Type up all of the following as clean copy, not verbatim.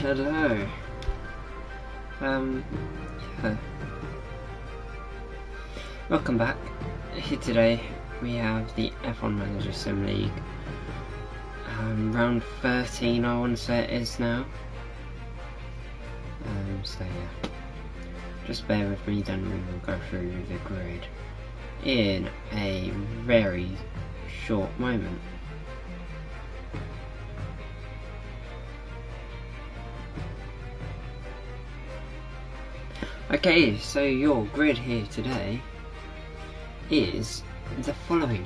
Hello. Yeah. Welcome back. Here today we have the F1 Manager Sim League. Round 13 I want to say it is now. So yeah. Just bear with me, then we will go through the grid in a very short moment. Okay, so your grid here today is the following.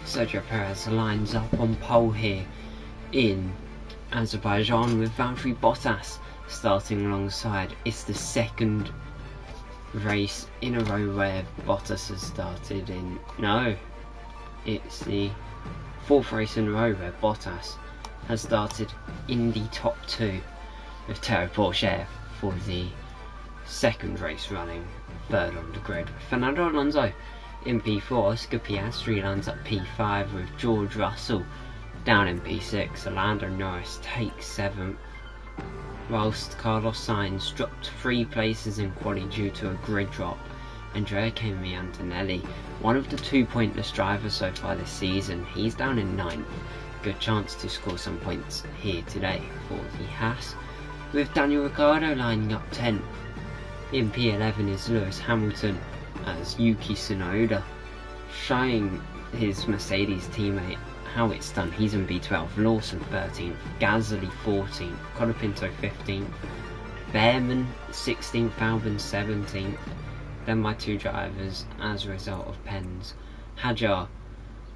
Sergio Perez lines up on pole here in Azerbaijan with Valtteri Bottas starting alongside. It's the second race in a row where Bottas has started in... No, it's the fourth race in a row where Bottas has started in the top two, with Théo Pourchaire for the second race running third on the grid. Fernando Alonso in P4, Oscar Piastri lands at P5 with George Russell down in P6. Lando Norris takes 7th, whilst Carlos Sainz dropped 3 places in quali due to a grid drop. Andrea Antonelli, one of the 2 pointless drivers so far this season, he's down in 9th. Good chance to score some points here today for the Haas, with Daniel Ricciardo lining up 10th. In P11 is Lewis Hamilton as Yuki Tsunoda, showing his Mercedes teammate how it's done. He's in P12, Lawson 13th, Gasly 14th, Colapinto 15th, Behrman 16th, Albon 17th. Then my 2 drivers as a result of pens. Hadjar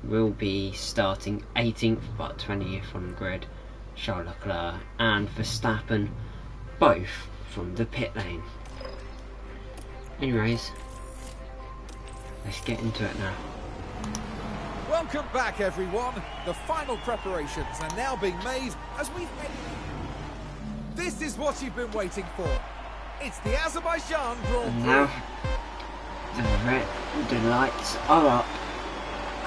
will be starting 18th but 20th on the grid. Charles Leclerc and Verstappen both from the pit lane. Anyways, let's get into it now. Welcome back, everyone. The final preparations are now being made as we... This is what you've been waiting for. It's the Azerbaijan Grand Prix. And now, the lights are up.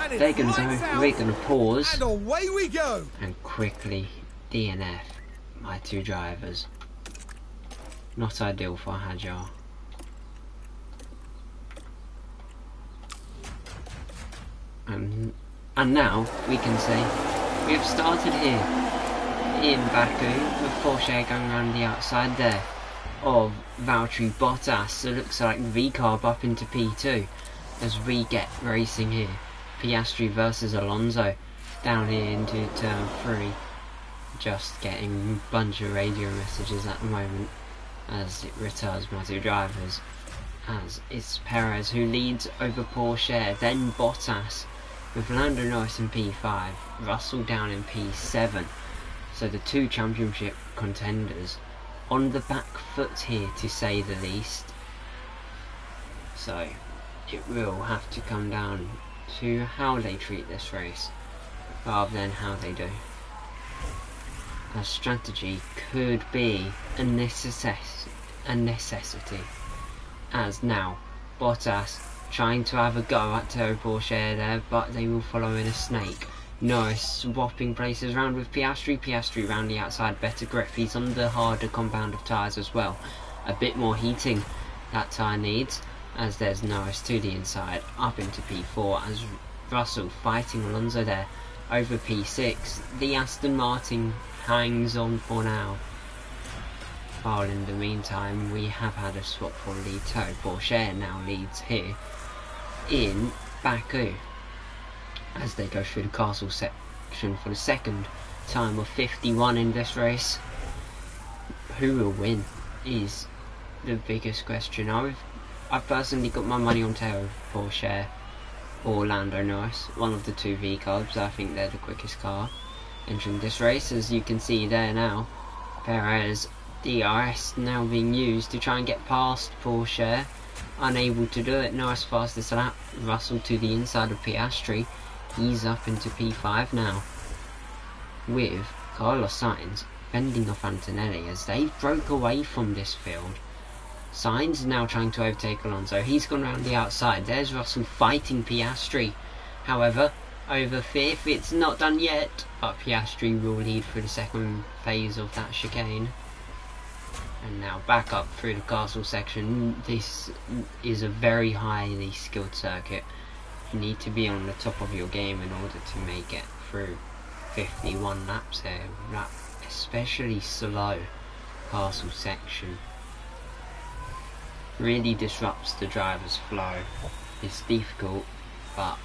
They're going to go, we're going to pause. And away we go. And quickly DNF my 2 drivers. Not ideal for Hadjar. And now we can say we have started here in Baku with Porsche going around the outside there of Valtteri Bottas. So it looks like V-Carb up into P2 as we get racing here. Piastri versus Alonso down here into turn 3. Just getting a bunch of radio messages at the moment as it returns my 2 drivers. As it's Perez who leads over Porsche, then Bottas with Lando Norris in P5, Russell down in P7. So the 2 championship contenders on the back foot here, to say the least. So it will have to come down to how they treat this race rather than how they do. A strategy could be a necessity, as now Bottas trying to have a go at Théo Pourchaire there, but they will follow in a snake. Norris swapping places around with Piastri round the outside, better grip, he's on the harder compound of tyres as well. A bit more heating that tyre needs, as there's Norris to the inside, up into P4 as Russell fighting Alonso there over P6. The Aston Martin hangs on for now, while in the meantime we have had a swap for lead. Théo Pourchaire now leads here in Baku as they go through the castle section for the second time of 51 in this race. Who will win is the biggest question. I've personally got my money on Théo Pourchaire or Lando Norris, one of the 2 V-Carbs. I think they're the quickest car entering this race. As you can see there now, Perez DRS now being used to try and get past Pourchaire, unable to do it. Norris fastest lap, Russell to the inside of Piastri, he's up into P5 now, with Carlos Sainz fending off Antonelli as they broke away from this field. Sainz now trying to overtake Alonso, he's gone around the outside, there's Russell fighting Piastri, however over 5th, it's not done yet, but Piastri will lead through the second phase of that chicane. And now back up through the castle section. This is a very highly skilled circuit. You need to be on the top of your game in order to make it through 51 laps here. That especially slow castle section really disrupts the driver's flow. It's difficult, but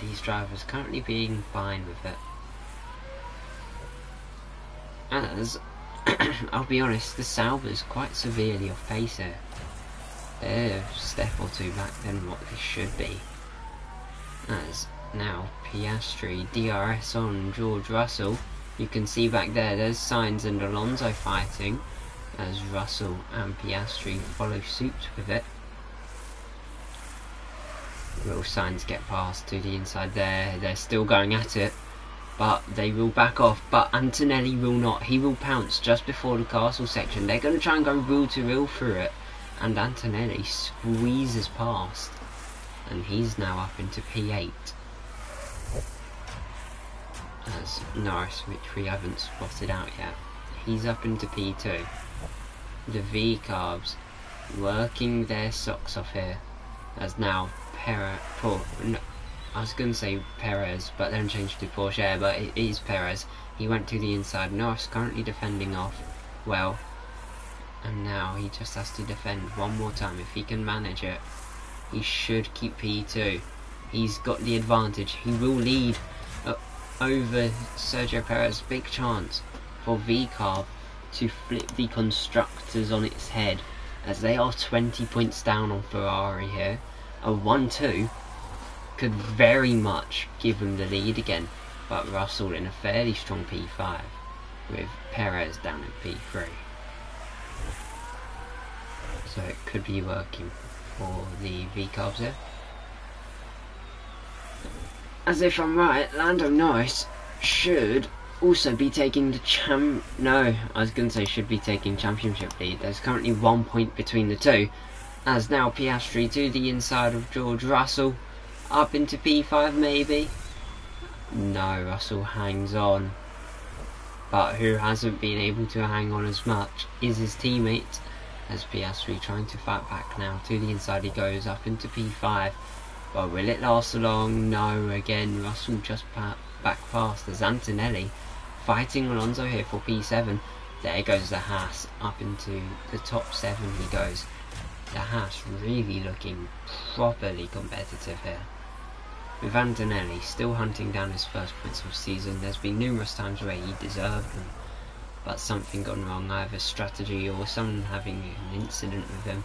these drivers currently being fine with it. As I'll be honest, the Sauber's quite severely off pace here. They're a step or two back than what they should be. As now Piastri, DRS on George Russell. You can see back there, there's Sainz and Alonso fighting, as Russell and Piastri follow suit with it. Will Sainz get past to the inside there? They're still going at it, but they will back off. But Antonelli will not. He will pounce just before the castle section. They're going to try and go wheel to wheel through it, and Antonelli squeezes past, and he's now up into P8. As Norris, which we haven't spotted out yet, he's up into P2. The V-Carbs working their socks off here, as now I was going to say Perez, but then changed to Porsche, but it is Perez. He went to the inside. Norris currently defending off well, and now he just has to defend one more time. If he can manage it, he should keep P2. He's got the advantage. He will lead over Sergio Perez. Big chance for V-Carb to flip the constructors on its head, as they are 20 points down on Ferrari here. A 1-2 could very much give him the lead again, but Russell in a fairly strong P5 with Perez down at P3. So it could be working for the V-Carbs here. As if I'm right, Lando Norris should also be taking the I was going to say should be taking championship lead. There's currently 1 point between the two, as now Piastri to the inside of George Russell, up into P5 maybe. No, Russell hangs on, but who hasn't been able to hang on as much is his teammate, as Piastri trying to fight back now. To the inside he goes, up into P5, but will it last long? No, again Russell just back past, as Antonelli fighting Alonso here for P7. There goes the Haas, up into the top 7 he goes. The Haas really looking properly competitive here, with Antonelli still hunting down his first points of the season. There's been numerous times where he deserved them, but something gone wrong, either strategy or someone having an incident with him,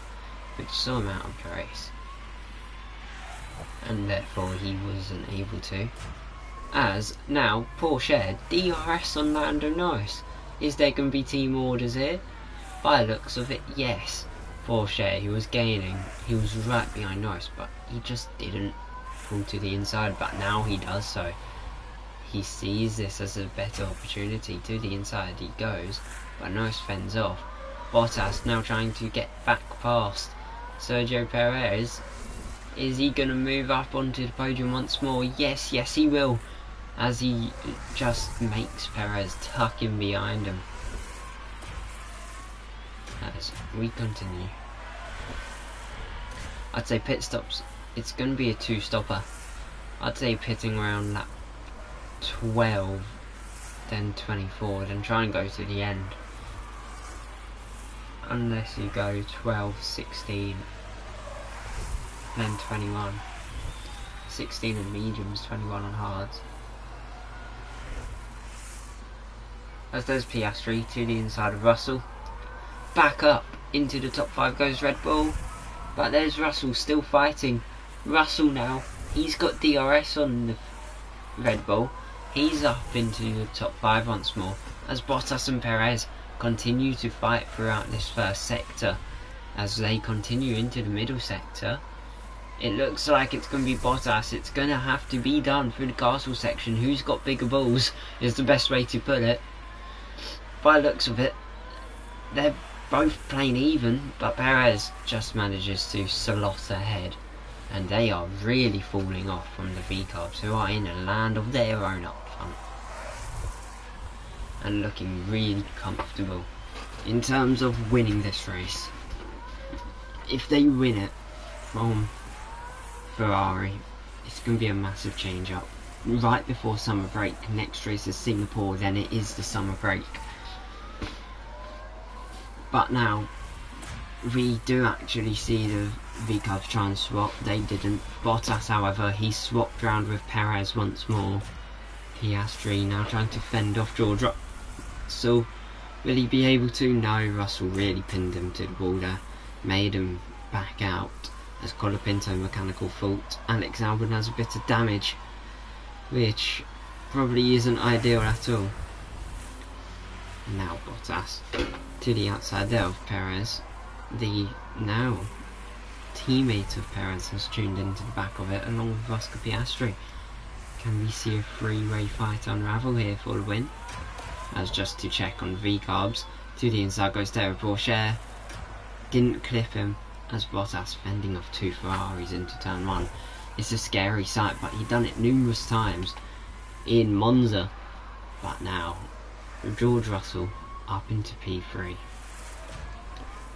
which saw him out of the race, and therefore he wasn't able to. As now Porsche DRS on Lando Norris. Is there going to be team orders here? By the looks of it, yes. Porsche, he was gaining, he was right behind Norris, but he just didn't pull to the inside, but now he does so. He sees this as a better opportunity. To the inside he goes, but Norris fends off. Bottas now trying to get back past Sergio Perez. Is he going to move up onto the podium once more? Yes, yes he will, as he just makes Perez tuck in behind him. As we continue, I'd say pit stops, it's going to be a 2-stopper. I'd say pitting around lap 12, then 24, then try and go to the end. Unless you go 12, 16, then 21. 16 on mediums, 21 on hards. As there's Piastri to the inside of Russell. Back up into the top 5 goes Red Bull, but there's Russell still fighting. Russell now, he's got DRS on the Red Bull. He's up into the top 5 once more, as Bottas and Perez continue to fight throughout this first sector. As they continue into the middle sector, it looks like it's going to be Bottas. It's going to have to be done through the castle section. Who's got bigger balls is the best way to put it. By the looks of it, they're both playing even, but Perez just manages to slot ahead, and they are really falling off from the V-Carbs, who are in a land of their own up front and looking really comfortable. in terms of winning this race, if they win it from Ferrari, it's going to be a massive change up. Right before summer break, next race is Singapore, then it is the summer break. But now, we do actually see the V-Cubs try and swap. They didn't. Bottas, however, he swapped round with Perez once more. Piastri now trying to fend off George Russell. Will he be able to? No, Russell really pinned him to the wall there. Made him back out. As Colapinto mechanical fault. Alex Albon has a bit of damage, which probably isn't ideal at all. Now Bottas to the outside there of Perez. The now teammate of Perez has tuned into the back of it along with Oscar Piastri. Can we see a three-way fight unravel here for the win? As just to check on V-Carbs, to the inside goes Terry Porsche. Didn't clip him as Bottas fending off two Ferraris into turn 1. It's a scary sight, but he'd done it numerous times in Monza. But now, George Russell up into P3.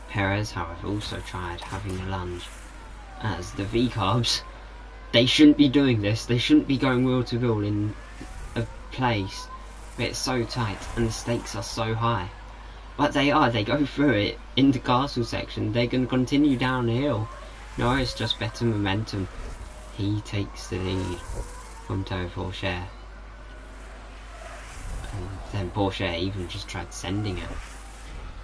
Perez, however, also tried having a lunge, as the V-Carbs, they shouldn't be doing this. They shouldn't be going wheel to wheel in a place where it's so tight and the stakes are so high. But they are. They go through it in the castle section. They're going to continue down the hill. Norris just better momentum. He takes the lead from Terry Porsche. And then Porsche even just tried sending it,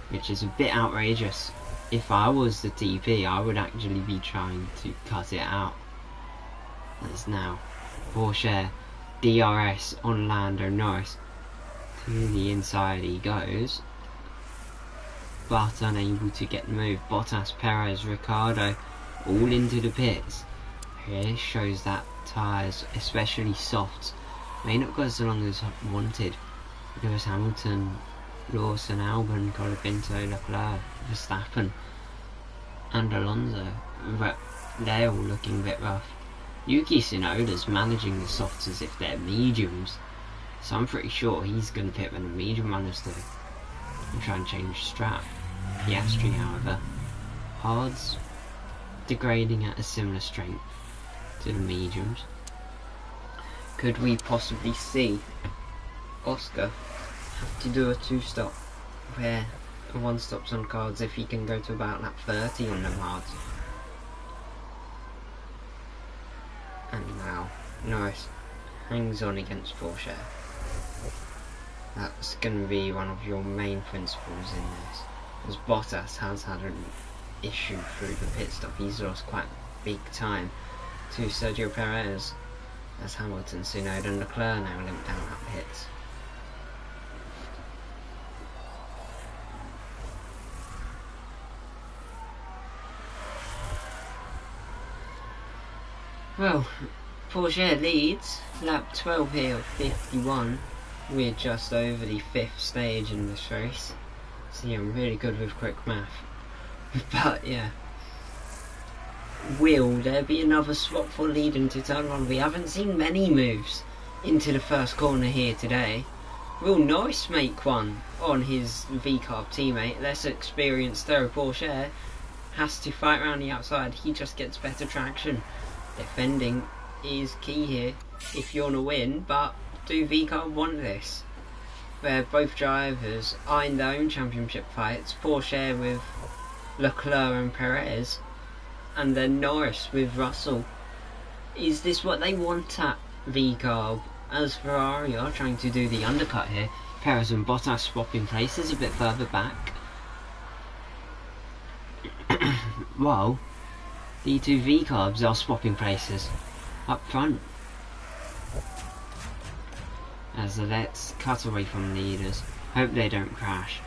which is a bit outrageous. If I was the TP, I would actually be trying to cut it out. As now Porsche DRS on Lando Norris. To the inside he goes, but unable to get the move. Bottas, Perez, Ricciardo all into the pits. Here shows that tyres, especially softs, may not go as long as wanted. Lewis Hamilton, Lawson, Albon, Colapinto, Leclerc, Verstappen and Alonso, but they're all looking a bit rough. Yuki Tsunoda's managing the softs as if they're mediums, so I'm pretty sure he's going to pit when the medium runners do and try and change strap. Piastri, however, hards degrading at a similar strength to the mediums. Could we possibly see Oscar have to do a 2-stop where a 1-stop's on cards if he can go to about lap 30 on them hards? And now Norris hangs on against Porsche. That's going to be one of your main principles in this, as Bottas has had an issue through the pit stop. He's lost quite big time to Sergio Perez, as Hamilton, Tsunoda and Leclerc now limped down at pits. Well, Porsche leads lap 12 here of 51. We're just over the 5th stage in this race. See, I'm really good with quick math. But yeah. Will there be another swap for lead into turn 1? We haven't seen many moves into the first corner here today. Will Norris make one on his V-Carb teammate? Less experienced Terry Porsche has to fight around the outside. He just gets better traction. Defending is key here if you want to win, but do V-Carb want this? Where both drivers are in their own championship fights, Porsche with Leclerc and Perez, and then Norris with Russell. Is this what they want at V-Carb? As Ferrari are trying to do the undercut here. Perez and Bottas swapping places a bit further back. Well, the two V-Carbs are swapping places up front. As let's cut away from leaders, hope they don't crash,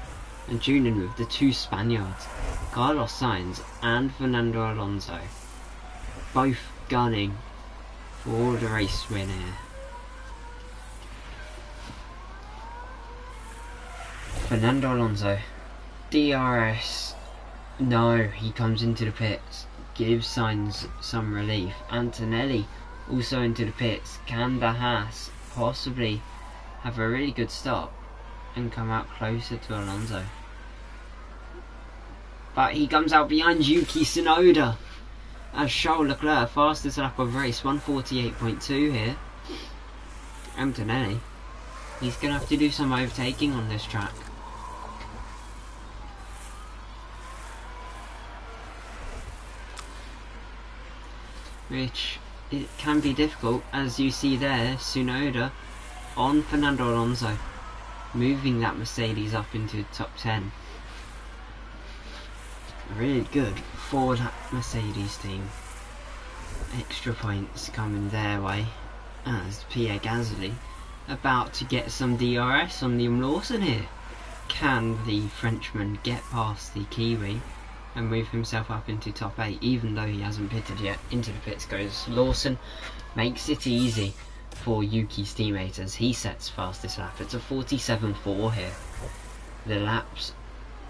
and tune in with the two Spaniards, Carlos Sainz and Fernando Alonso, both gunning for the race win here. Fernando Alonso, DRS, no, he comes into the pits, gives Sainz some relief. Antonelli also into the pits. Can the Haas possibly have a really good stop and come out closer to Alonso? but he comes out behind Yuki Tsunoda as Charles Leclerc, fastest lap of race, 148.2 here. Antonelli, he's going to have to do some overtaking on this track. Which it can be difficult, as you see there, Tsunoda on Fernando Alonso, moving that Mercedes up into the top 10. Really good for that Mercedes team. Extra points coming their way, as Pierre Gasly about to get some DRS on Liam Lawson here. Can the Frenchman get past the Kiwi and move himself up into top 8, even though he hasn't pitted yet? Into the pits goes Lawson, makes it easy for Yuki's teammate as he sets fastest lap. It's a 47.4 here. The laps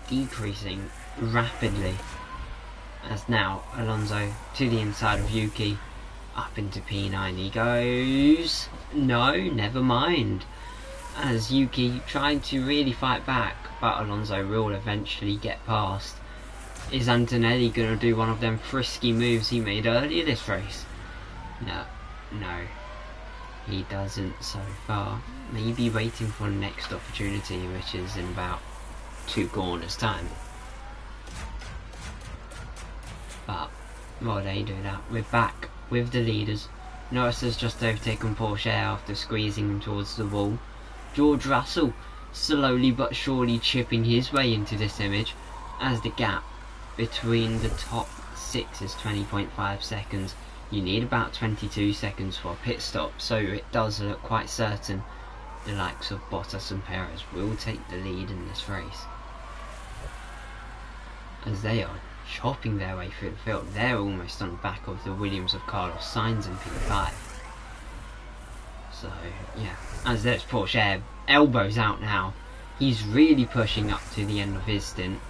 decreasing rapidly, as now Alonso to the inside of Yuki, up into P9 he goes. No, never mind, as Yuki trying to really fight back, but Alonso will eventually get past. Is Antonelli going to do one of them frisky moves he made earlier this race? No, he doesn't so far. Maybe waiting for the next opportunity, which is in about 2 corners time. But while they do that, we're back with the leaders. Norris has just overtaken Porsche after squeezing him towards the wall. George Russell slowly but surely chipping his way into this image, as the gap between the top 6 is 20.5 seconds. You need about 22 seconds for a pit stop, so it does look quite certain the likes of Bottas and Perez will take the lead in this race, as they are chopping their way through the field. They're almost on the back of the Williams of Carlos Sainz in P5. So yeah, as there's Porsche, elbows out now. He's really pushing up to the end of his stint.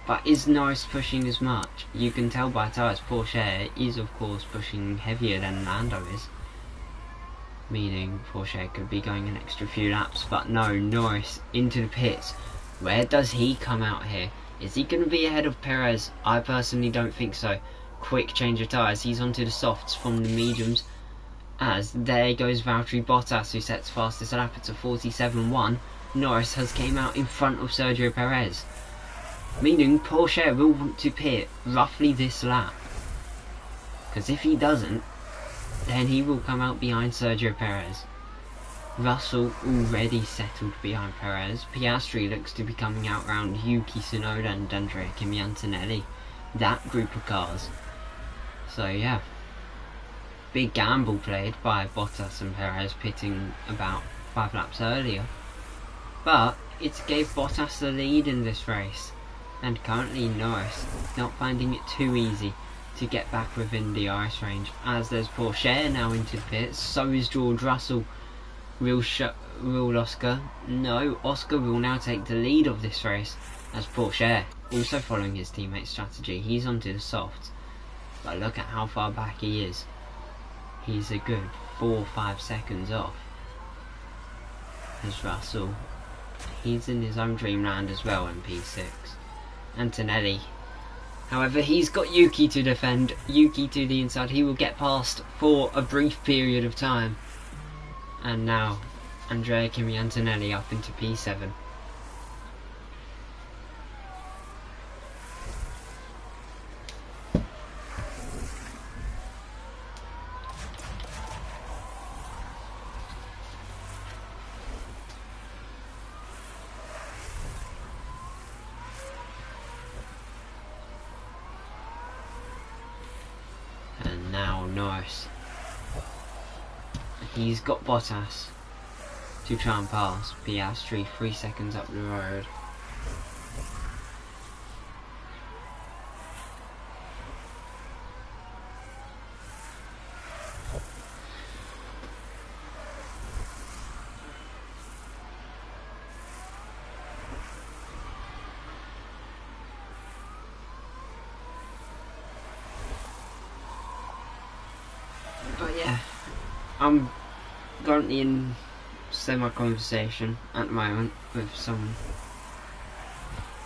But is Norris pushing as much? You can tell by tyres Porsche is of course pushing heavier than Lando is, meaning Porsche could be going an extra few laps. But no, Norris into the pits. Where does he come out here? Is he going to be ahead of Perez? I personally don't think so. Quick change of tyres, he's onto the softs from the mediums, as there goes Valtteri Bottas, who sets fastest lap. It's a 47.1. Norris has came out in front of Sergio Perez, meaning Porsche will want to pit roughly this lap, because if he doesn't, then he will come out behind Sergio Perez. Russell already settled behind Perez. Piastri looks to be coming out round Yuki Tsunoda and Andrea Kimi Antonelli, that group of cars. So yeah, big gamble played by Bottas and Perez pitting about 5 laps earlier, but it gave Bottas the lead in this race. And currently Norris not finding it too easy to get back within the DRS range, as there's Porsche now into the pits. So is George Russell. Will Oscar? No, Oscar will now take the lead of this race, as Porsche also following his teammate's strategy. He's onto the softs, but look at how far back he is. He's a good 4 or 5 seconds off. As Russell, he's in his own dreamland as well in P6. Antonelli, however, he's got Yuki to defend. Yuki to the inside, he will get past for a brief period of time. And now Andrea Kimi Antonelli up into P7. And now Norris, he's got Bottas to try and pass Piastri 3 seconds up the road. But yeah, I'm currently in semi-conversation at the moment with someone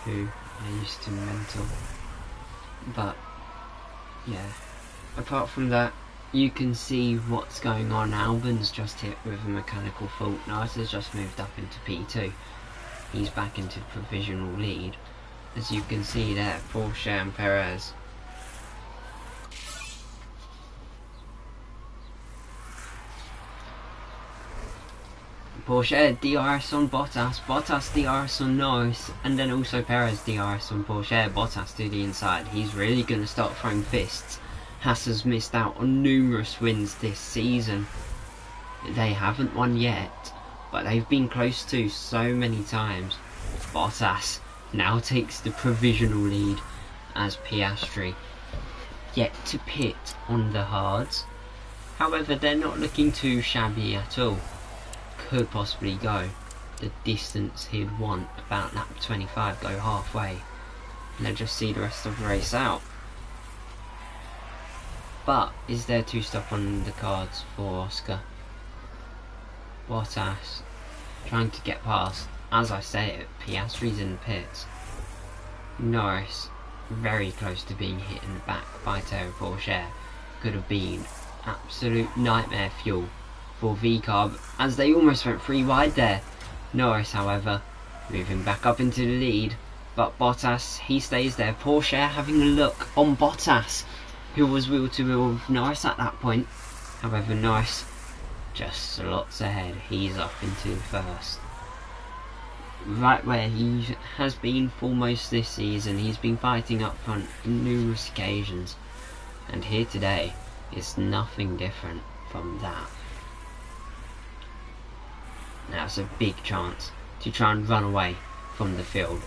who I used to mentor But yeah, apart from that, you can see what's going on. Albon's just hit with a mechanical fault. Norris has just moved up into P2. He's back into provisional lead. As you can see there, Porsche and Perez. Porsche DRS on Bottas, Bottas DRS on Norris, and then also Perez DRS on Porsche, Bottas to the inside. He's really going to start throwing fists. Haas has missed out on numerous wins this season. They haven't won yet, but they've been close to so many times. Bottas now takes the provisional lead as Piastri yet to pit on the hards. However, they're not looking too shabby at all. Could possibly go the distance he'd want, about lap 25, go halfway, and then just see the rest of the race out. But is there two stop on the cards for Oscar? Bottas trying to get past. As I say it, Piastri's in the pits. Norris very close to being hit in the back by Teo Porsche. Could have been absolute nightmare fuel for V-Carb, as they almost went 3 wide there. Norris, however, moving back up into the lead, but Bottas, he stays there. Porsche having a look on Bottas, who was wheel to wheel with Norris at that point. However, Norris just slots ahead. He's up into first, right where he has been for most this season. He's been fighting up front on numerous occasions, and here today it's nothing different from that. Now it's a big chance to try and run away from the field.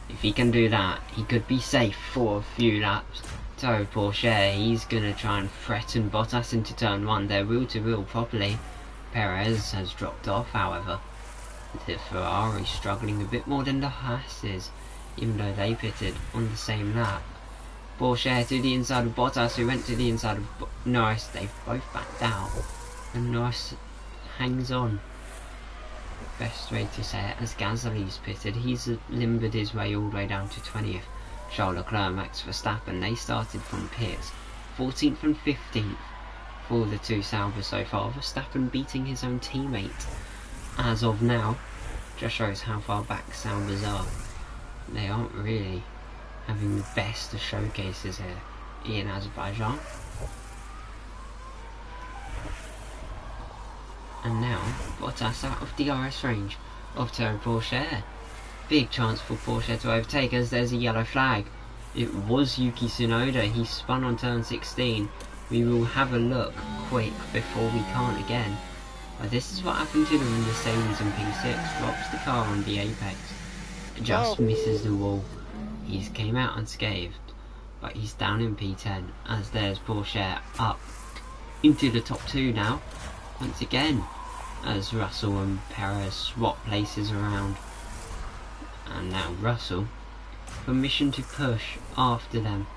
If he can do that, he could be safe for a few laps. So Porsche, he's going to try and threaten Bottas into turn 1. They're wheel to wheel properly. Perez has dropped off, however. The Ferrari struggling a bit more than the Haas is, even though they pitted on the same lap. Porsche to the inside of Bottas, who went to the inside of Norris. They've both backed out, and Norris hangs on. Best way to say it, as Gasly's pitted, he's limbered his way all the way down to 20th. Charles Leclerc, Max Verstappen, they started from pits, 14th and 15th for the two Saubers so far. Verstappen beating his own teammate as of now. Just shows how far back Saubers are. They aren't really having the best of showcases here in Azerbaijan. And now Bottas out of DRS range of Teo Porsche. Big chance for Porsche to overtake, as there's a yellow flag. It was Yuki Tsunoda. He spun on turn 16. We will have a look quick before we can't again. But this is what happened to the Mercedes in P6. Drops the car on the apex. Just misses the wall. He's came out unscathed, but he's down in P10, as there's Porsche up into the top 2 now. Once again, as Russell and Perez swap places around. And now Russell, permission to push after them.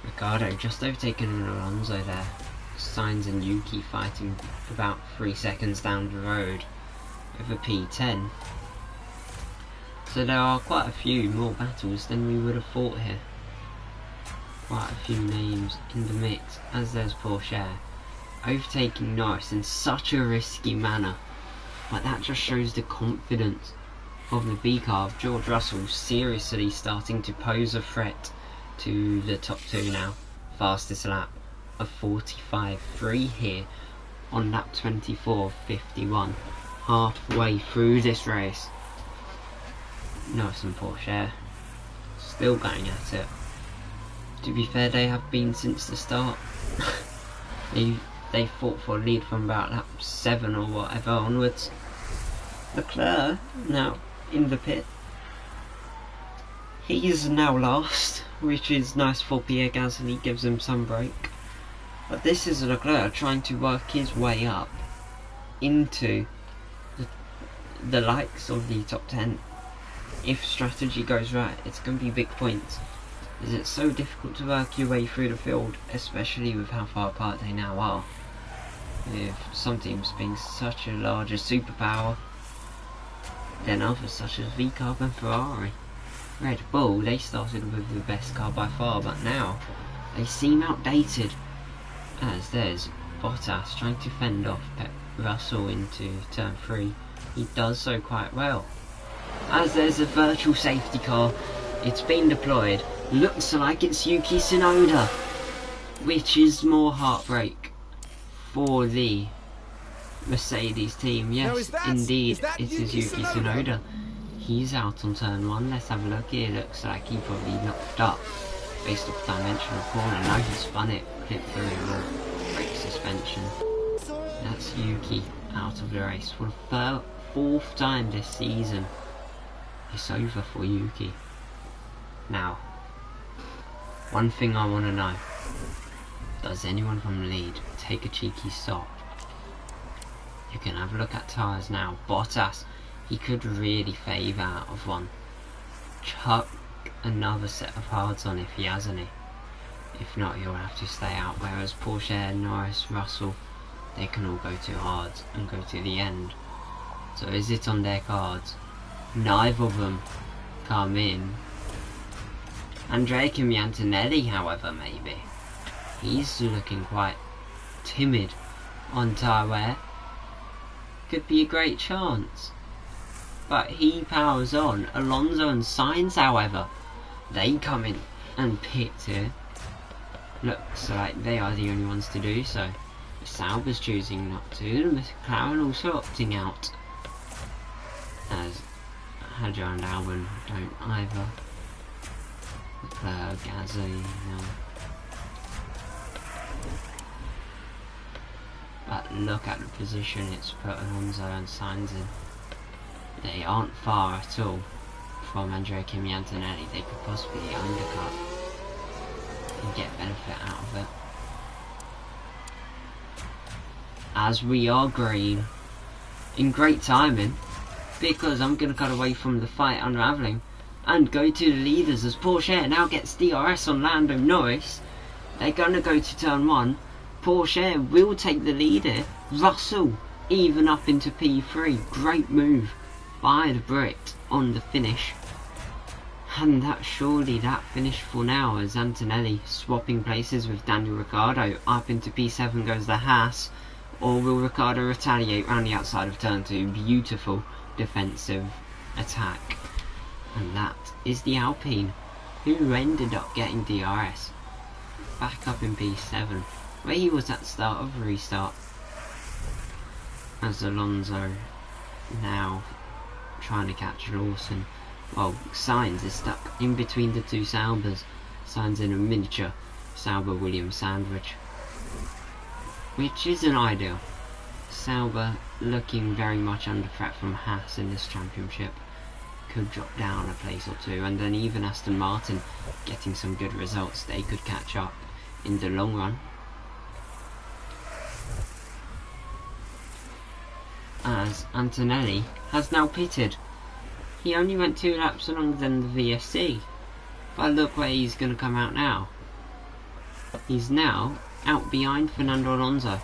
Ricciardo just overtaken Alonso there. Sainz and Yuki fighting about 3 seconds down the road with a P10. So there are quite a few more battles than we would have thought here. Quite a few names in the mix, as there's Porsche overtaking Norris in such a risky manner. But that just shows the confidence of the B-car. George Russell seriously starting to pose a threat to the top 2 now. Fastest lap of 45.3 here on lap 24.51. Halfway through this race. Norris and Porsche still going at it. To be fair, they have been since the start. They fought for a lead from about lap 7 or whatever onwards. Leclerc now in the pit. He is now last, which is nice for Pierre Gasly, gives him some break. But this is Leclerc trying to work his way up into the likes of the top 10. If strategy goes right, it's going to be big points. As it's so difficult to work your way through the field, especially with how far apart they now are. With some teams being such a larger superpower than others, such as V-Carb and Ferrari. Red Bull, they started with the best car by far, but now they seem outdated, as there's Bottas trying to fend off Russell into turn 3. He does so quite well. As there's a virtual safety car, it's been deployed. Looks like it's Yuki Tsunoda, which is more heartbreak for the Mercedes team. Yes, indeed, it is Yuki Tsunoda. He's out on turn 1. Let's have a look here. Looks like he probably knocked up based off dimensional corner. Now he spun it, clipped through the brake suspension. That's Yuki out of the race for the 4th time this season. It's over for Yuki. Now, one thing I want to know. Does anyone from the lead take a cheeky stop? You can have a look at tyres now. Bottas, he could really fave out of one. Chuck another set of hards on if he has any. If not, he'll have to stay out. Whereas Porsche, Norris, Russell, they can all go to hards and go to the end. So is it on their cards? Neither of them come in. Andrea Antonelli, however, maybe. He's looking quite timid on tyre wear. Could be a great chance. But he powers on. Alonso and Sainz, however, they come in and pit here. Looks like they are the only ones to do so. Sauber's choosing not to. McLaren also opting out. As Hadjar and Albon don't either. Leclerc, Gasly, no. But look at the position it's put Alonso and Sainz in. They aren't far at all from Andrea Antonelli. They could possibly undercut and get benefit out of it. As we are green, in great timing, because I'm going to cut away from the fight unravelling and go to the leaders as Porsche now gets DRS on Lando Norris. They're going to go to turn 1. Porsche will take the lead here. Russell even up into P3. Great move by the Brit on the finish. And that's surely that finish for now, as Antonelli swapping places with Daniel Ricciardo. Up into P7 goes the Haas. Or will Ricciardo retaliate round the outside of turn 2? Beautiful defensive attack. And that is the Alpine, who ended up getting DRS. Back up in P7, where he was at the start of the restart. As Alonso now trying to catch Lawson. Well, Sainz is stuck in between the two Saubers. Sainz in a miniature Sauber-Williams sandwich, which isn't ideal. Sauber looking very much under threat from Haas in this championship. Could drop down a place or two, and then even Aston Martin getting some good results, they could catch up in the long run. As Antonelli has now pitted. He only went 2 laps longer than the VSC, but look where he's going to come out now. He's now out behind Fernando Alonso,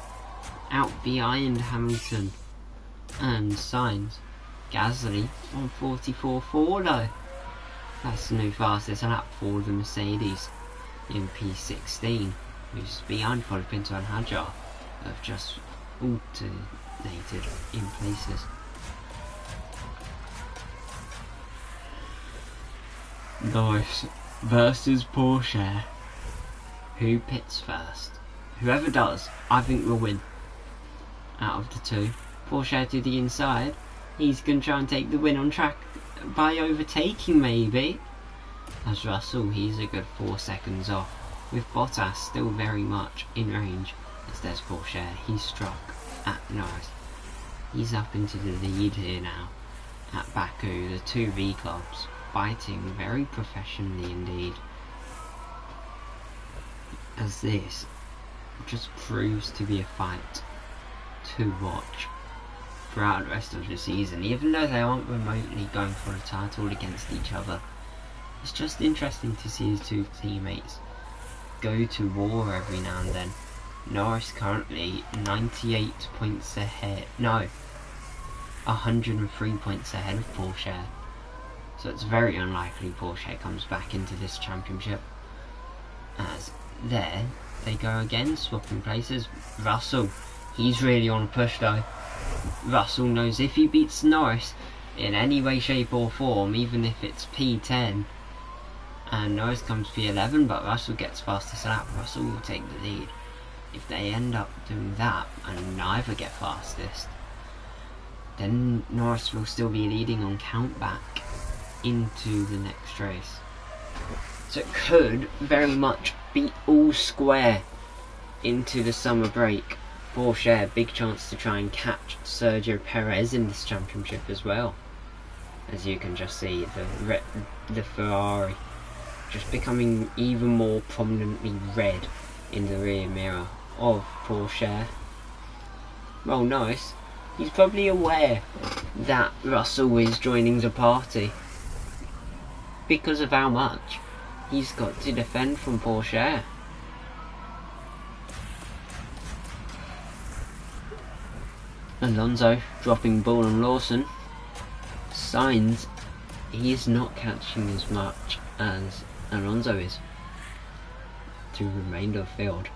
out behind Hamilton and Sainz. Gasly on 44.4 though. That's the new fastest lap for the Mercedes in P16, who's behind Colapinto and Hadjar, have just alternated in places. Norris versus Porsche. Who pits first? Whoever does, I think will win. Out of the two, Porsche to the inside. He's going to try and take the win on track by overtaking maybe. As Russell, he's a good 4 seconds off, with Bottas still very much in range. As there's Porsche, he's struck at Norris. He's up into the lead here now at Baku, the two V clubs fighting very professionally indeed. As this just proves to be a fight to watch throughout the rest of the season, even though they aren't remotely going for a title against each other. It's just interesting to see his two teammates go to war every now and then. Norris currently 98 points ahead, no, 103 points ahead of Porsche. so it's very unlikely Porsche comes back into this championship. As there they go again, swapping places. Russell, he's really on a push though. Russell knows if he beats Norris in any way, shape or form, even if it's P10 and Norris comes P11, but Russell gets fastest lap, Russell will take the lead. If they end up doing that and neither get fastest, then Norris will still be leading on count back into the next race. So it could very much be all square into the summer break. Porsche, big chance to try and catch Sergio Perez in this championship as well. As you can just see, the Ferrari just becoming even more prominently red in the rear mirror of Porsche. Well, nice. He's probably aware that Russell is joining the party because of how much he's got to defend from Porsche. Alonso dropping ball on Lawson. Signs he's not catching as much as Alonso is to remainder of field.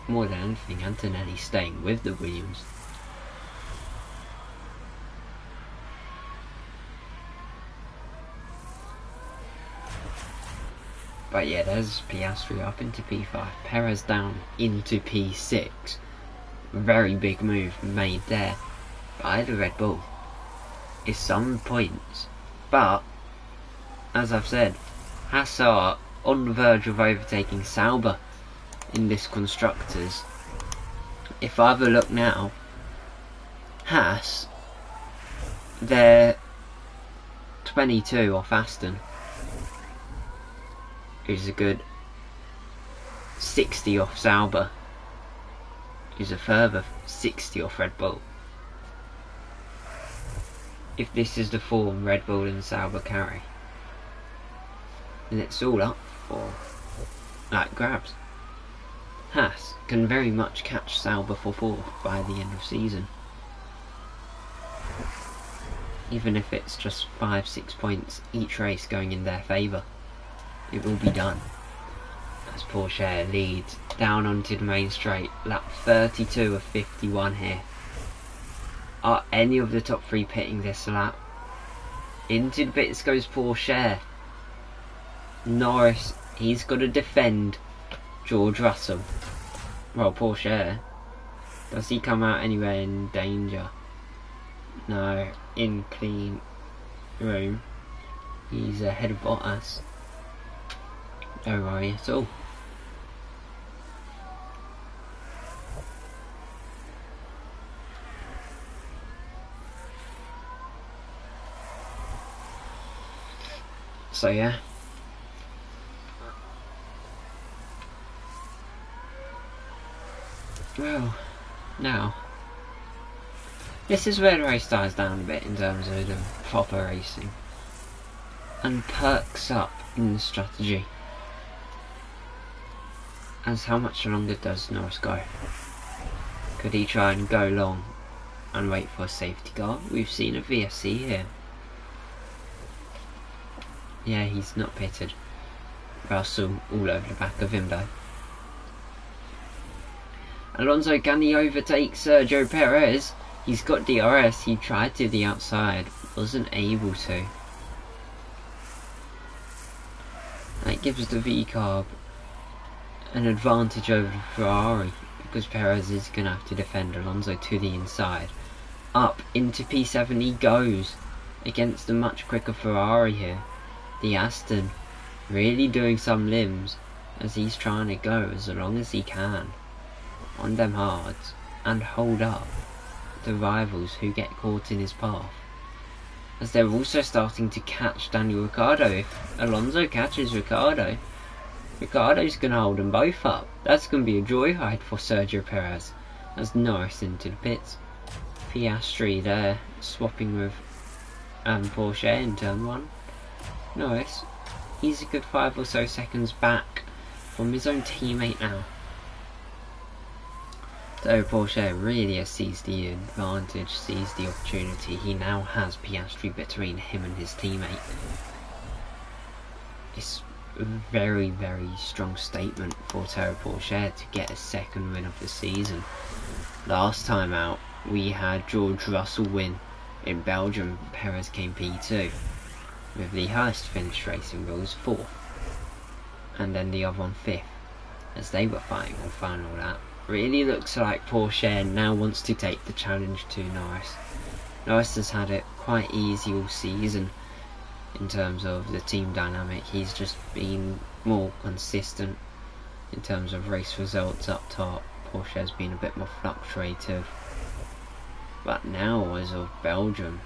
More than anything, Antonelli staying with the Williams. But yeah, there's Piastri up into P5, Perez down into P6. Very big move made there by the Red Bull. It's some points, but as I've said, Haas are on the verge of overtaking Sauber in this constructors. If I have a look now, Haas, they're 22 off Aston, who's a good 60 off Sauber, who's a further 60 off Red Bull. If this is the form Red Bull and Sauber carry, then it's all up for grabs. Haas can very much catch Sauber for 4th by the end of season, even if it's just 5-6 points each race going in their favour. It will be done as Porsche leads down onto the main straight, lap 32 of 51 here. Are any of the top 3 pitting this lap? Into the pits goes Porsche. Norris, he's got to defend George Russell. Well, Porsche, does he come out anywhere in danger? No, in clean room. He's ahead of Bottas. No worry at all. So yeah. Well, now this is where the race dies down a bit in terms of the proper racing and perks up in the strategy. As how much longer does Norris go? Could he try and go long and wait for a safety car? We've seen a VSC here. Yeah, he's not pitted. Russell all over the back of him though. Alonso, can he overtake Sergio Perez? He's got DRS, he tried to the outside, wasn't able to. That gives the V-Carb an advantage over the Ferrari, because Perez is going to have to defend Alonso to the inside. Up into P7 he goes, against a much quicker Ferrari here. The Aston really doing some limbs as he's trying to go as long as he can on them hards and hold up the rivals who get caught in his path, as they're also starting to catch Daniel Ricciardo. If Alonso catches Ricciardo's going to hold them both up. That's going to be a joyride for Sergio Perez as Norris into the pits. Piastri there swapping with Porsche in turn 1. Norris, he's a good 5 or so seconds back from his own teammate now. So Porsche really has seized the advantage, seized the opportunity. He now has Piastri between him and his teammate. It's a very, very strong statement for Toro Porsche to get a second win of the season. Last time out, we had George Russell win in Belgium. Perez came P2 with the highest finish racing rules 4th, and then the other one 5th, as they were fighting on final lap. Really looks like Porsche now wants to take the challenge to Norris. Norris has had it quite easy all season in terms of the team dynamic. He's just been more consistent in terms of race results up top. Porsche has been a bit more fluctuative, but now as of Belgium,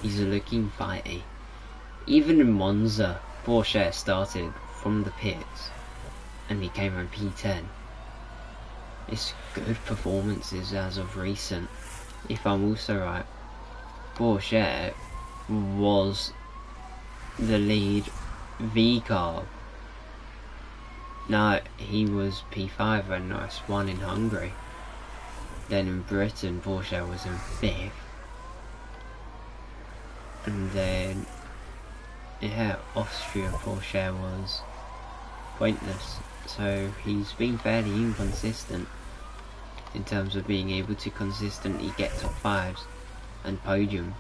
he's looking fighty. Even in Monza, Porsche started from the pits and he came in P10. It's good performances as of recent. If I'm also right, Porsche was the lead V-carb. No, he was P5 when Norris won in Hungary. Then in Britain, Porsche was in 5th. And then, yeah, Austria, Porsche was pointless. So he's been fairly inconsistent in terms of being able to consistently get top 5s and podium.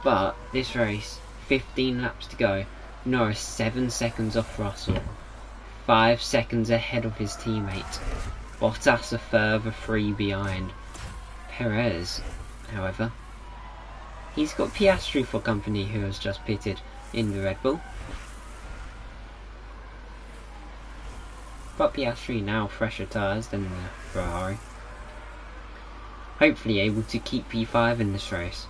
But this race, 15 laps to go, Norris 7 seconds off Russell, 5 seconds ahead of his teammate. Bottas a further 3 behind. Perez, however, he's got Piastri for company, who has just pitted in the Red Bull. But Piastri now fresher tyres than the Ferrari. Hopefully able to keep P5 in this race,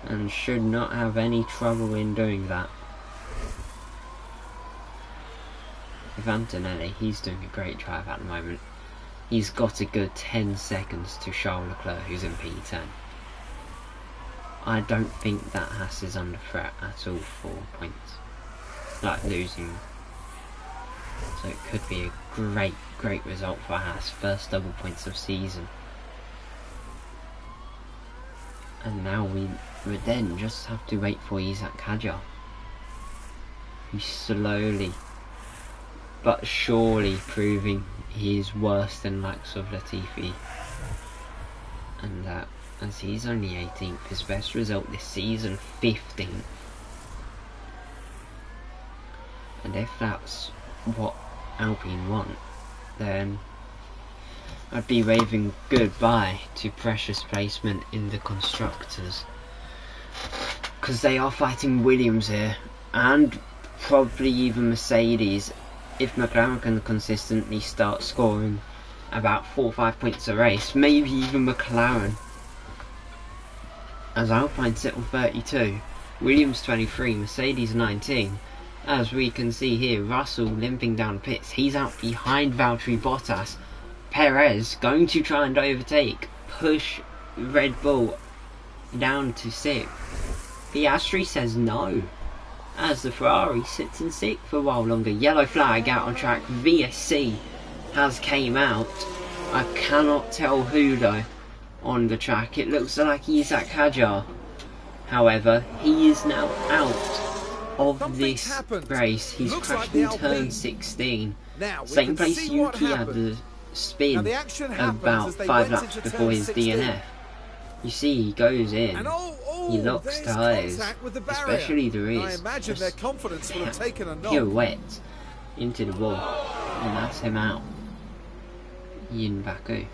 and should not have any trouble in doing that. With Antonelli, he's doing a great drive at the moment. He's got a good 10 seconds to Charles Leclerc, who's in P10. I don't think that Haas is under threat at all for points, like losing. So it could be a great result for Haas. First double points of season. And now we would then just have to wait for Isaac Hadjar, who's slowly but surely proving he is worse than likes of Latifi. And that, as he's only 18th, his best result this season, 15th. And if that's what Alpine want, then I'd be waving goodbye to precious placement in the constructors, because they are fighting Williams here, and probably even Mercedes, if McLaren can consistently start scoring about 4 or 5 points a race. Maybe even McLaren, as Alpine sit on 32, Williams 23, Mercedes 19. As we can see here, Russell limping down pits. He's out behind Valtteri Bottas. Perez going to try and overtake, push Red Bull down to 6th. Piastri says no, as the Ferrari sits in 6th for a while longer. Yellow flag out on track. VSC has came out. I cannot tell who though on the track. It looks like Isaac Hadjar. However, he is now out of this race. He's crashed in turn 16. Second place Yuki had the spin about 5 laps before his DNF. You see, he goes in, he locks tyres, especially the rears, just pirouette into the wall, and that's him out in Baku.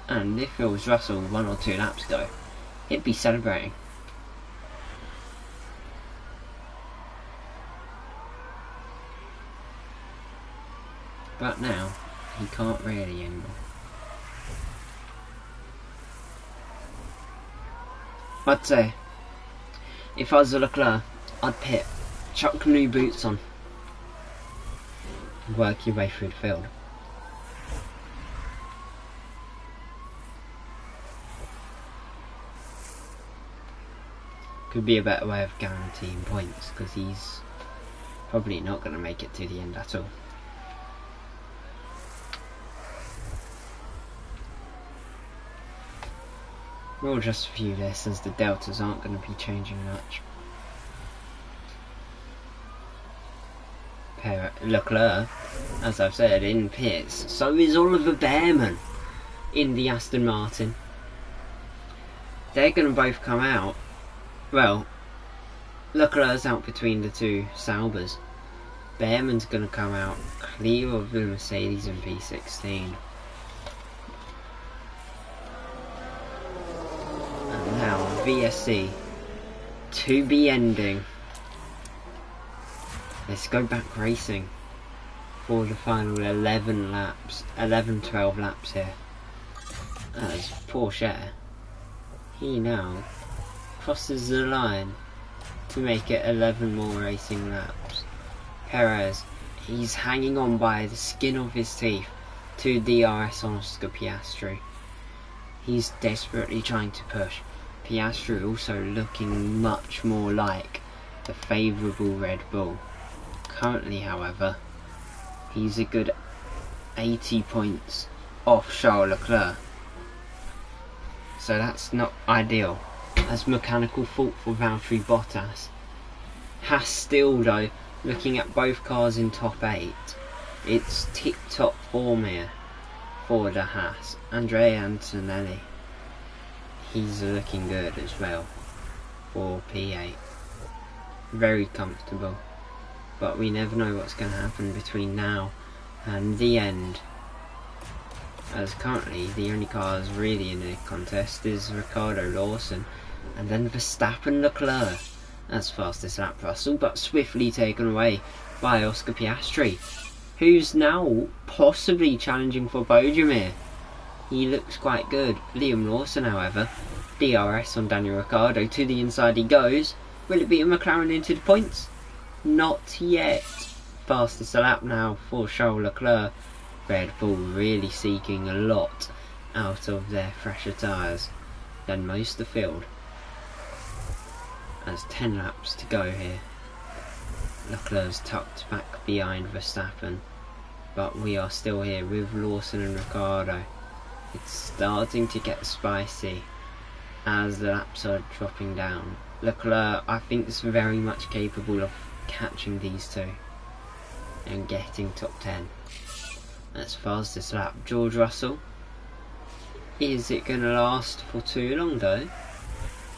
And if it was Russell 1 or 2 laps ago, he'd be celebrating. But now, he can't really anymore. I'd say, if I was a Leclerc, I'd pit, chuck new boots on, and work your way through the field. could be a better way of guaranteeing points, because he's probably not going to make it to the end at all. We'll just view this as the deltas aren't going to be changing much. Leclerc, as I've said, in pits. So is Oliver Bearman in the Aston Martin. They're going to both come out. Well, Leclerc's out between the two Saubers. Bearman's going to come out clear of the Mercedes and V16. And now VSC to be ending. Let's go back racing for the final 11 laps, 12 laps here. As Porsche, he now crosses the line to make it 11 more racing laps. Perez, he's hanging on by the skin of his teeth to DRS on Oscar Piastri. He's desperately trying to push. Piastri also looking much more like the favourable Red Bull. Currently, however, he's a good 80 points off Charles Leclerc. So that's not ideal. As mechanical fault for Valtteri Bottas. Haas still though, looking at both cars in top 8, it's tip-top form here for the Haas. Andrea Antonelli, he's looking good as well for P8. Very comfortable. But we never know what's going to happen between now and the end. As currently the only cars really in the contest is Ricardo Lawson and then Verstappen Leclerc as fastest lap. Russell, but swiftly taken away by Oscar Piastri, who's now possibly challenging for podium here. He looks quite good. Liam Lawson, however, DRS on Daniel Ricciardo, to the inside he goes. Will it be a McLaren into the points? Not yet. Fastest lap now for Charles Leclerc. Red Bull really seeking a lot out of their fresher tyres than most of the field. As 10 laps to go here. Leclerc's tucked back behind Verstappen, but we are still here with Lawson and Ricciardo. It's starting to get spicy as the laps are dropping down. Leclerc, I think, is very much capable of catching these two and getting top 10. That's fastest lap. George Russell, is it going to last for too long though?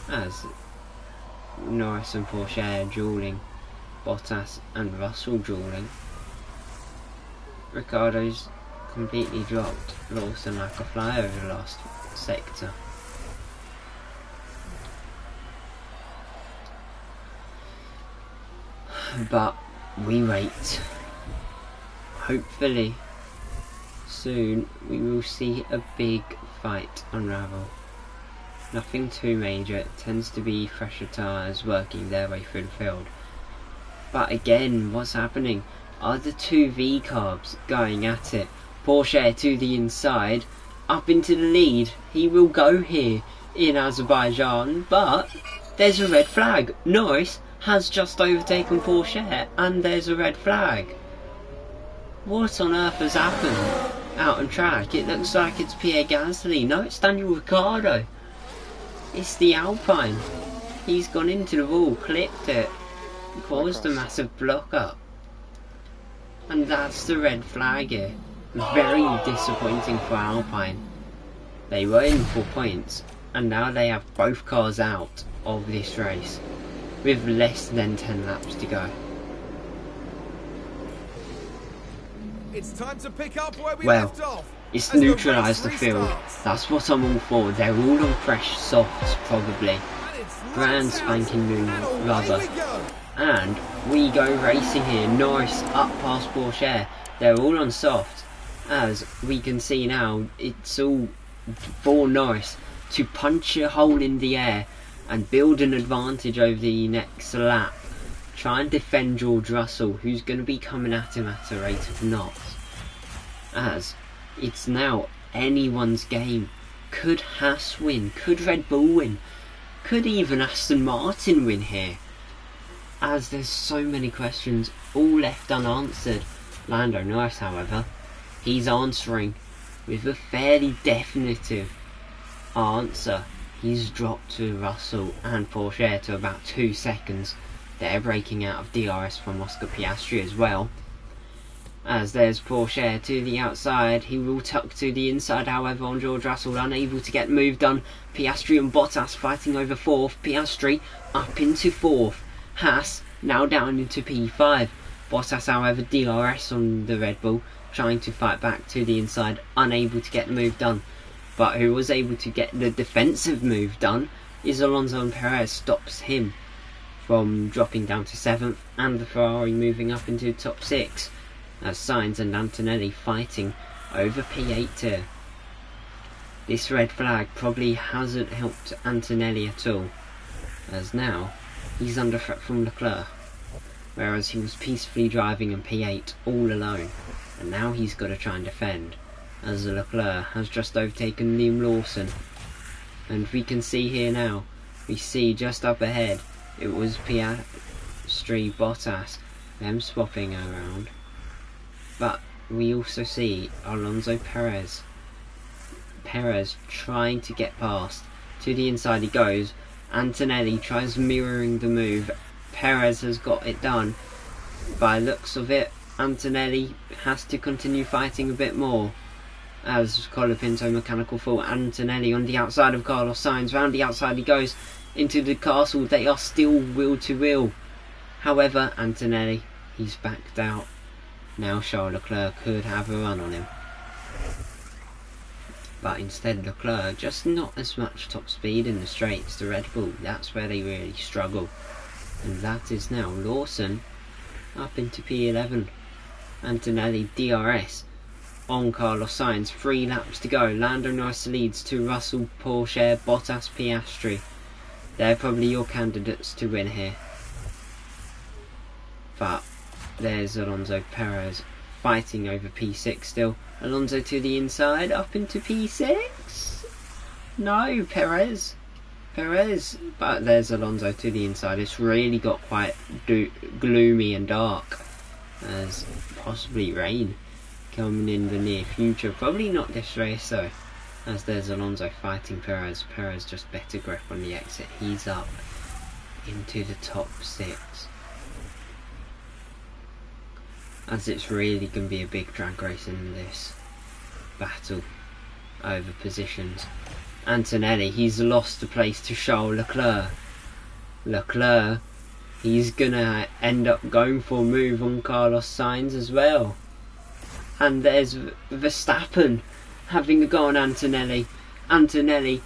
As Norris and Porsche duelling, Bottas and Russell duelling. Ricciardo's completely dropped Lawson like a fly over the last sector. But we wait. Hopefully soon we will see a big fight unravel. Nothing too major. It tends to be fresher tyres working their way through the field. But again, what's happening? Are the two V carbs going at it? Porsche to the inside, up into the lead. He will go here in Azerbaijan, but there's a red flag. Norris has just overtaken Porsche and there's a red flag. What on earth has happened out on track? It looks like it's Pierre Gasly. No, it's Daniel Ricciardo. It's the Alpine. He's gone into the wall, clipped it, caused a massive block up. And that's the red flag here. Very disappointing for Alpine. They were in for points and now they have both cars out of this race with less than 10 laps to go. It's time to pick up where we Well, left off. it's as neutralised the race field. restarts. That's what I'm all for. They're all on fresh softs probably. And it's Brand lights out, spanking new and away rubber. we go. And we go racing here. Norris up past Porsche. They're all on soft. As we can see now, it's all for Norris to punch a hole in the air and build an advantage over the next lap. Try and defend George Russell, who's going to be coming at him at a rate of knots. As it's now anyone's game. Could Haas win? Could Red Bull win? Could even Aston Martin win here? As there's so many questions all left unanswered. Lando Norris, however, he's answering with a fairly definitive answer. He's dropped to Russell and Porsche to about 2 seconds. They're breaking out of DRS from Oscar Piastri as well. As there's Porsche to the outside, he will tuck to the inside, however, on George Russell, unable to get the move done. Piastri and Bottas fighting over 4th. Piastri up into 4th. Haas now down into P5. Bottas, however, DRS on the Red Bull, trying to fight back to the inside, unable to get the move done. But who was able to get the defensive move done is Alonso, and Perez stops him from dropping down to 7th, and the Ferrari moving up into the top 6, as Sainz and Antonelli fighting over P8 here. This red flag probably hasn't helped Antonelli at all, as now he's under threat from Leclerc, whereas he was peacefully driving in P8 all alone, and now he's got to try and defend, as Leclerc has just overtaken Liam Lawson. And we can see here now, we see just up ahead, it was Piastri, Bottas, them swapping around, but we also see Alonso, Perez trying to get past. To the inside he goes. Antonelli tries mirroring the move. Perez has got it done. By looks of it, Antonelli has to continue fighting a bit more, as Colapinto mechanical fault. Antonelli on the outside of Carlos Sainz. Round the outside he goes into the castle. They are still wheel to wheel. However, Antonelli, he's backed out. Now Charles Leclerc could have a run on him, but instead Leclerc just not as much top speed in the straights. The Red Bull, that's where they really struggle, and that is now Lawson up into P11. Antonelli DRS on Carlos Sainz. 3 laps to go. Lando Norris leads to Russell, Porsche, Bottas, Piastri. They're probably your candidates to win here, but there's Alonso, Perez fighting over P6 still. Alonso to the inside, up into P6. No, Perez. But there's Alonso to the inside. It's really got quite gloomy and dark, as possibly rain coming in the near future. Probably not this race though, as there's Alonso fighting Perez. Perez just better grip on the exit. He's up into the top 6. As it's really going to be a big drag race in this battle over positions. Antonelli, he's lost the place to Charles Leclerc. Leclerc, he's going to end up going for a move on Carlos Sainz as well. And there's Verstappen having a go on Antonelli. Antonelli,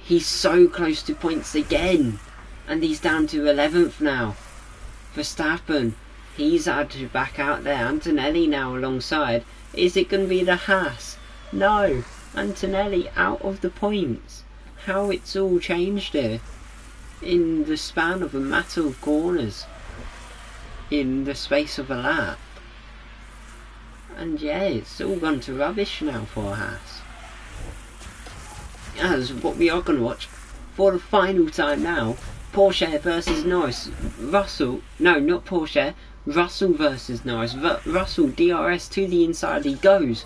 he's so close to points again, and he's down to 11th now. Verstappen, he's had to back out there. Antonelli now alongside. Is it going to be the Haas? No. Antonelli out of the points. How it's all changed here in the span of a matter of corners, in the space of a lap. And yeah, it's all gone to rubbish now for Haas. As what we are going to watch for the final time now, Porsche versus Norris. Russell, no, not Porsche, Russell versus Norris. Russell DRS to the inside he goes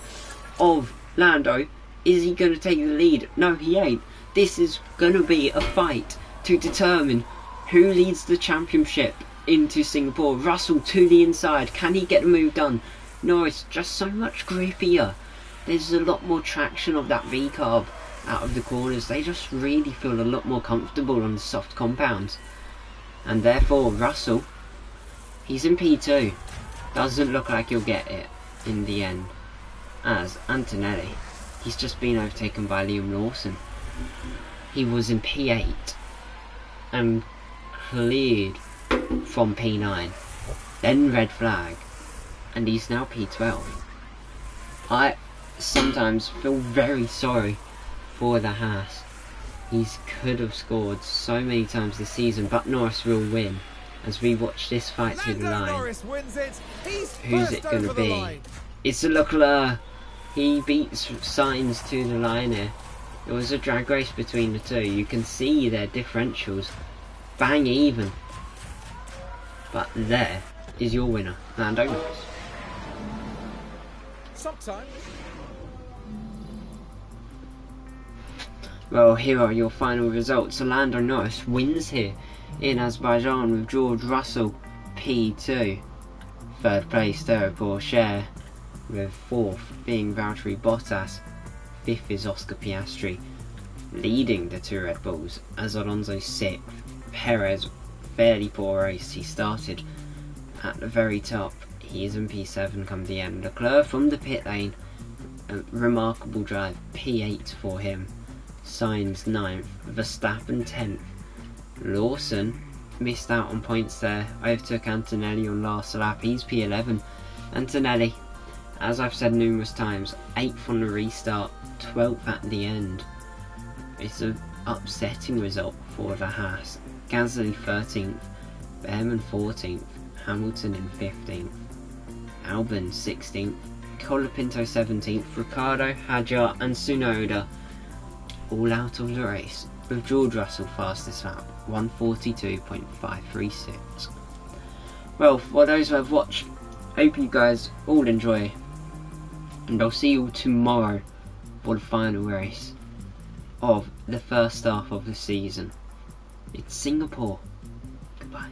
of Lando. Is he going to take the lead? No, he ain't. This is going to be a fight to determine who leads the championship into Singapore. Russell to the inside. Can he get the move done? Norris just so much grippier. There's a lot more traction of that V-carb out of the corners. They just really feel a lot more comfortable on the soft compounds. And therefore Russell, he's in P2. Doesn't look like he'll get it in the end. As Antonelli, he's just been overtaken by Liam Lawson. He was in P8 and cleared from P9. Then red flag. And he's now P12. I sometimes feel very sorry for the Haas. He could have scored so many times this season, but Norris will win. As we watch this fight to the line, who's it going to be? It's Leclerc. He beats Sainz to the line here, It was a drag race between the two. You can see their differentials bang even. But there is your winner, Lando Norris. Sometimes. Well, here are your final results. Lando Norris wins here in Azerbaijan with George Russell P2. Third place there, Porsche, with fourth being Valtteri Bottas. Fifth is Oscar Piastri, leading the two Red Bulls, as Alonso sixth. Perez, fairly poor race. He started at the very top. He is in P7 come the end. Leclerc from the pit lane, a remarkable drive, P8 for him. Sainz 9th, Verstappen 10th. Lawson missed out on points there, overtook Antonelli on last lap, he's P11. Antonelli, as I've said numerous times, 8th on the restart, 12th at the end. It's an upsetting result for the Haas. Gasly 13th, Behrman 14th, Hamilton in 15th, Albon 16th, Colapinto 17th, Ricciardo, Hadjar and Tsunoda all out of the race, with George Russell fastest lap, 142.536. Well, for those who have watched, hope you guys all enjoy, and I'll see you tomorrow for the final race of the first half of the season. It's Singapore. Goodbye.